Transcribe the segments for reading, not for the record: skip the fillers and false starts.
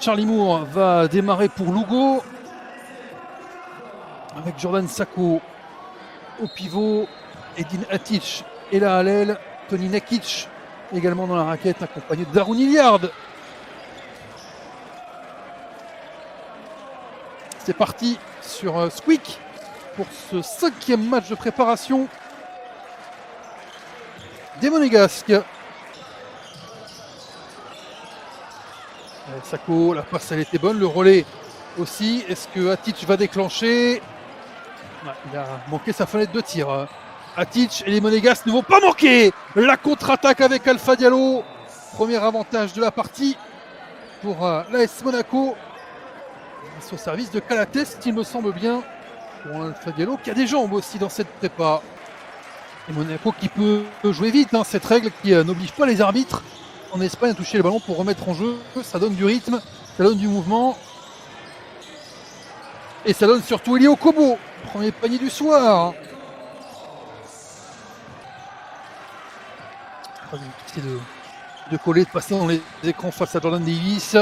Charlie Moore va démarrer pour Lugo. Avec Jordan Sacco au pivot. Edin Hatic est là à l'aile. Tony Nakic également dans la raquette, accompagné de Darun Iliard. C'est parti sur Squeak pour ce 5e match de préparation des Monégasques. Sacco, la passe elle était bonne, le relais aussi. Est-ce que Hatic va déclencher? Il a manqué sa fenêtre de tir. Hatic et les Monégasques ne vont pas manquer la contre-attaque avec Alpha Diallo. Premier avantage de la partie pour l'AS Monaco. Au service de Calates, il me semble bien, pour Alpha Diallo, qui a des jambes aussi dans cette prépa. Et Monaco qui peut jouer vite, hein, cette règle qui n'oblige pas les arbitres en Espagne à toucher le ballon pour remettre en jeu. Ça donne du rythme, ça donne du mouvement. Et ça donne surtout Eli Okobo, premier panier du soir. De coller, de passer dans les écrans face à Jordan Davis.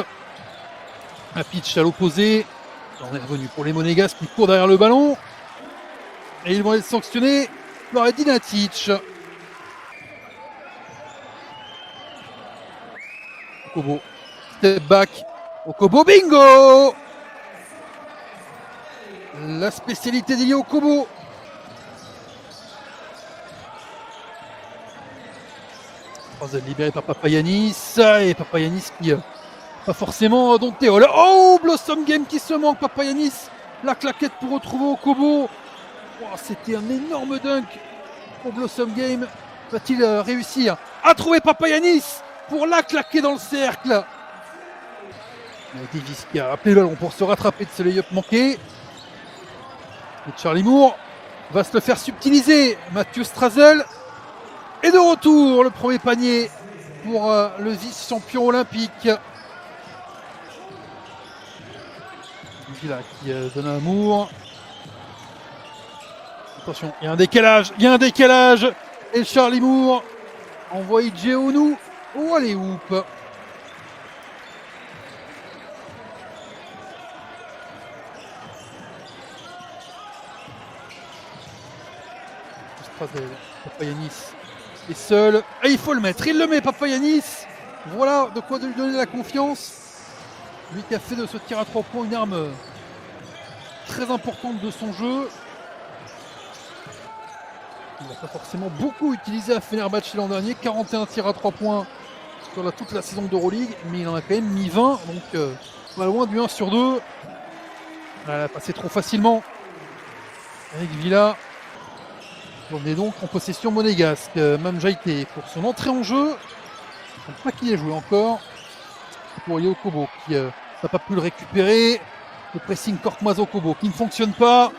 Un pitch à l'opposé. On est revenu pour les Monégasques qui courent derrière le ballon. Et ils vont être sanctionnés par Edin Hatic. Okobo, step back. Okobo, bingo! La spécialité d'Eli Okobo. Libéré par Papagiannis. Et Papagiannis qui pas forcément dompté. Oh, Blossom Game qui se manque. Papagiannis, la claquette pour retrouver Okobo. Oh, c'était un énorme dunk pour Blossom Game. Va-t-il réussir à trouver Papagiannis pour la claquer dans le cercle? Davis qui a appelé le ballon pour se rattraper de ce lay-up manqué. Et Charlie Moore va se le faire subtiliser. Mathieu Strazel. Et de retour, le premier panier pour le vice-champion olympique. Là, qui donne un amour. Attention, il y a un décalage. Et Charlie Moore envoie Jeonu. Oh, allez, hoop. Papagiannis est seul. Et il faut le mettre. Il le met, Papagiannis. Voilà de quoi lui donner la confiance. Lui qui a fait de ce tir à 3 points une arme très importante de son jeu. Il n'a pas forcément beaucoup utilisé à Fenerbahçe l'an dernier. 41 tirs à 3 points sur toute la saison d'Euroleague. Mais il en a quand même mis 20. Donc pas loin du 1 sur 2. Elle a passé trop facilement avec Villa. On est donc en possession monégasque. Mamjaïté pour son entrée en jeu. Je ne sais pas qui a joué encore. Pour Eli Okobo qui n'a pas pu le récupérer. Le pressing Korkmaz Okobo qui ne fonctionne pas.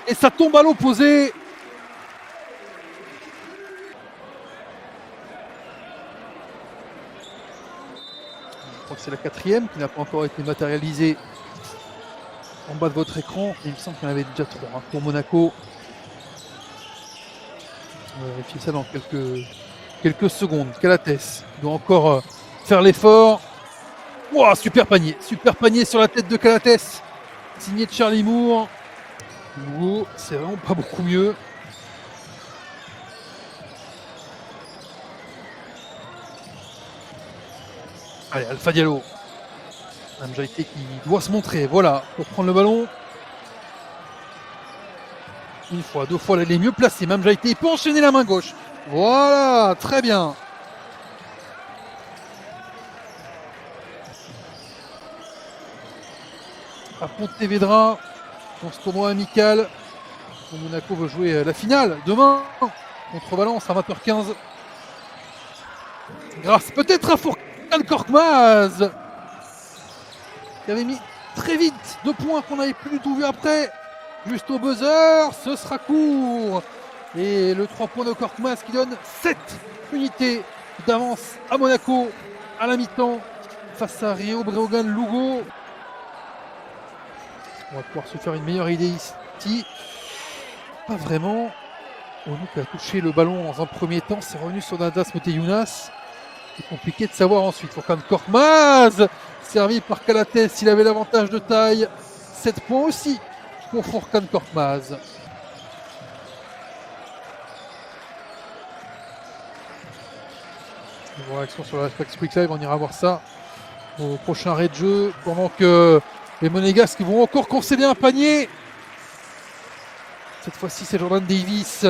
Et ça tombe à l'opposé. Je crois que c'est la 4e qui n'a pas encore été matérialisée en bas de votre écran. Il me semble qu'il y en avait déjà 3 pour Monaco. On va vérifier ça dans quelques secondes. Calates doit encore faire l'effort. Wow, super panier sur la tête de Calates. Signé de Charlie Moore. Wow, c'est vraiment pas beaucoup mieux. Allez, Alpha Diallo. Mamjaïté qui doit se montrer. Voilà, pour prendre le ballon. Une fois, 2 fois, elle est mieux placée. Mamjaïté, il peut enchaîner la main gauche. Voilà, très bien. À Pontevedra, dans ce tournoi amical. Monaco veut jouer la finale demain contre Valence à 20h15. Grâce peut-être à Fourcade Korkmaz qui avait mis très vite 2 points qu'on n'avait plus du tout vu après. Juste au buzzer, ce sera court. Et le 3 points de Korkmaz qui donne 7 unités d'avance à Monaco à la mi-temps face à Rio Breogán Lugo. On va pouvoir se faire une meilleure idée ici. Pas vraiment. Onuk a touché le ballon dans un premier temps. C'est revenu sur Nadas Moteyounas. C'est compliqué de savoir ensuite. Fourcade Korkmaz. servi par Calates, il avait l'avantage de taille. 7 points aussi pour Furkan Korkmaz. Réaction sur la Reflex Quick Live, on ira voir ça au prochain arrêt de jeu, pendant que les Monégasques vont encore concéder un panier. Cette fois-ci, c'est Jordan Davis.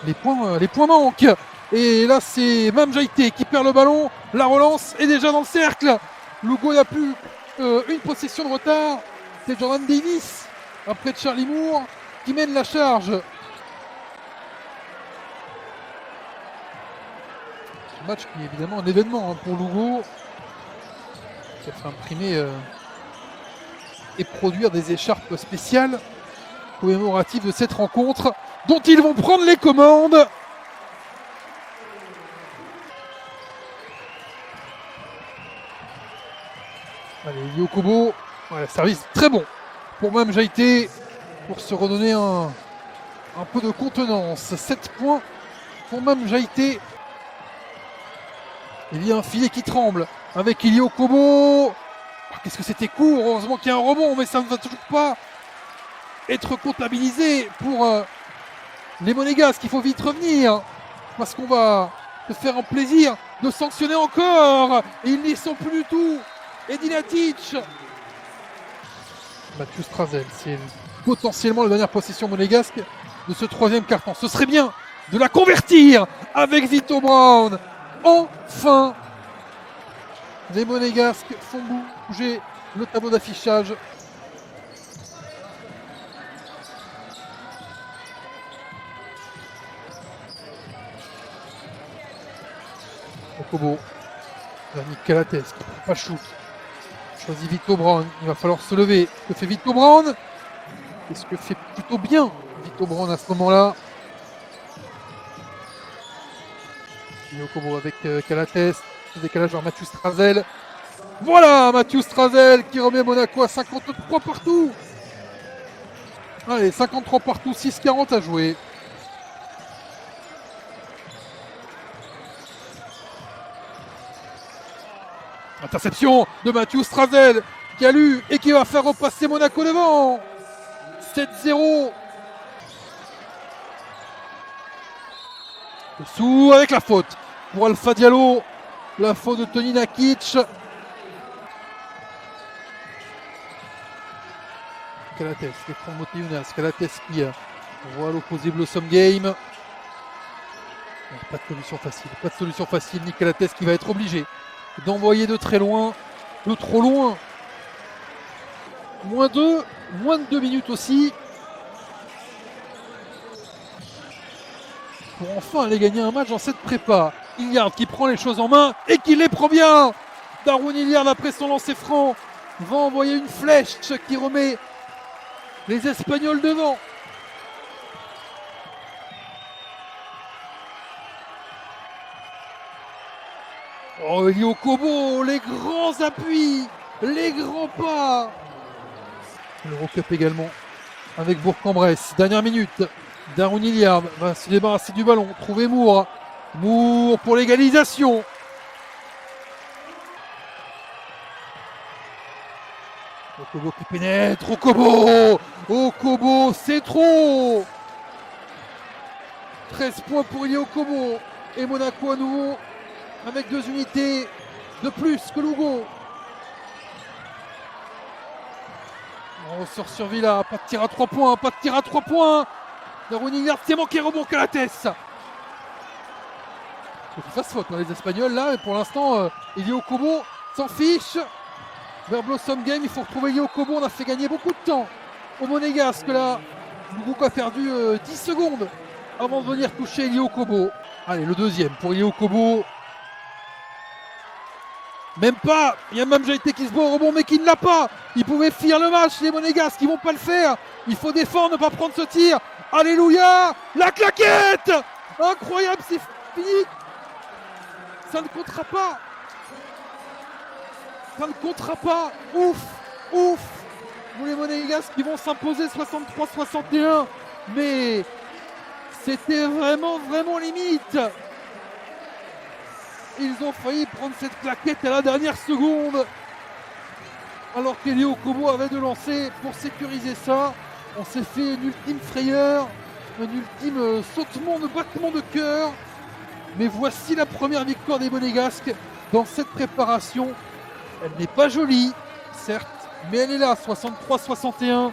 Les points manquent. Et là, c'est Mam Jaïté qui perd le ballon. La relance est déjà dans le cercle. Lugo n'a plus une possession de retard. C'est Jordan Davis, après de Charlie Moore, qui mène la charge. Ce match qui est évidemment un événement pour Lugo, qui a fait imprimer et produire des écharpes spéciales commémoratives de cette rencontre, dont ils vont prendre les commandes. Allez, Yokobo, ouais, service très bon pour Mam Jaïté pour se redonner un peu de contenance. 7 points pour Mam Jaïté. Il y a un filet qui tremble avec Ilio Kobo. Qu'est-ce que c'était court, heureusement qu'il y a un rebond, mais ça ne va toujours pas être comptabilisé pour les Monégasques. Il faut vite revenir parce qu'on va se faire un plaisir de sanctionner encore. Et ils n'y sont plus du tout. Edin Atic. Mathieu Strazel, c'est potentiellement la dernière possession monégasque de ce troisième carton. Ce serait bien de la convertir avec Vito Brown. Enfin, les Monégasques font bouger le tableau d'affichage. Okobo, Yannick Calates, pas shoot. Choisit Vito Brown, il va falloir se lever. Que fait Vito Brown? Qu'est-ce que fait plutôt bien Vito Brown à ce moment-là? Yokobo avec Calates, décalage vers Mathieu Strazel. Voilà Mathieu Strazel qui remet Monaco à 53 partout. Allez, 53 partout, 6-40 à jouer. Interception de Mathieu Strazel qui a lu et qui va faire repasser Monaco devant. 7-0. Dessous avec la faute pour Alpha Diallo. La faute de Tony Nakic. Calates, l'écran de Moteyunas. Calates qui voit l'opposé Blossom Game. Pas de solution facile. Pas de solution facile. Nick Calates qui va être obligé d'envoyer de très loin. De trop loin. Moins de 2 minutes aussi. Pour enfin aller gagner un match dans cette prépa. Hilliard qui prend les choses en main et qui les prend bien. Darwin Hilliard après son lancer franc va envoyer une flèche qui remet les Espagnols devant. Oh, Elio Kobo, les grands appuis, les grands pas. L'Eurocup également avec Bourg-en-Bresse. Dernière minute. Darwin Hilliard va se débarrasser du ballon. Trouver Moore. Moore pour l'égalisation. Okobo qui pénètre. Okobo, c'est trop. 13 points pour Ilio Kobo. Et Monaco à nouveau avec 2 unités de plus que Lugo. On ressort sur Villa. Pas de tir à 3 points. Pas de tir à 3 points. Darwin Hilliard qui a manqué, rebond Calates. Il faut qu'il fasse faute, les Espagnols là, et pour l'instant, Ilio Kobo s'en fiche. Vers Blossom Game, il faut retrouver Ilio Kobo. On a fait gagner beaucoup de temps au Monégasque là. Lugo a perdu 10 secondes avant de venir toucher Ilio Kobo. Allez, le deuxième pour Ilio Kobo. Même pas, il y a même Jaïté qui se bat au rebond mais qui ne l'a pas. Ils pouvaient finir le match, les Monégasques, ils vont pas le faire. Il faut défendre, ne pas prendre ce tir. Alléluia, la claquette. Incroyable, c'est fini. Ça ne comptera pas. Ça ne comptera pas. Ouf. Pour les Monégasques qui vont s'imposer 63-61. Mais c'était vraiment limite. Ils ont failli prendre cette claquette à la dernière seconde. Alors qu'Elio Kobo avait de lancer pour sécuriser ça. On s'est fait une ultime frayeur, un ultime sautement de battement de cœur. Mais voici la première victoire des Monégasques dans cette préparation. Elle n'est pas jolie, certes, mais elle est là, 63-61.